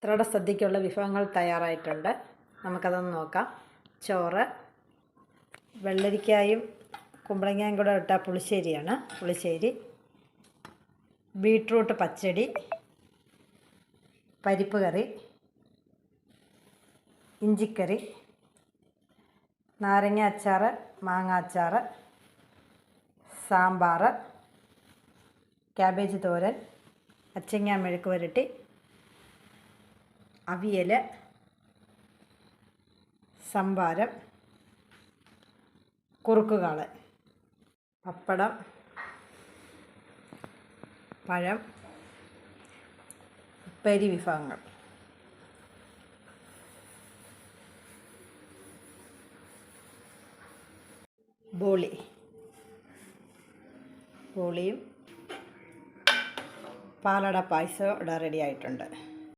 ഇത്രയുടെ സദ്യക്കുള്ള വിഭവങ്ങൾ തയ്യാറായിട്ടുണ്ട്. നമുക്കതൊന്ന് നോക്കാം. ചോറ്, വെള്ളരിക്കായും കുമ്പളങ്ങയും കൂടെ ഇട്ട പുളിശ്ശേരിയാണ്. പുളിശ്ശേരി, ബീട്രൂട്ട് പച്ചടി, പരിപ്പ് കറി, ഇഞ്ചിക്കറി, നാരങ്ങ അച്ചാർ, മാങ്ങ അച്ചാർ, സാമ്പാർ, ക്യാബേജ് തോരൻ, അച്ചിങ്ങ മെഴുക്ക് പുരട്ടി, അവിയൽ, സംഭാരം, കുറുക്കുകാളൻ, പപ്പടം, പഴം, ഉപ്പേരി വിഭവങ്ങൾ. ബോളിയും പാലട പായസവും ഇവിടെ റെഡി ആയിട്ടുണ്ട്.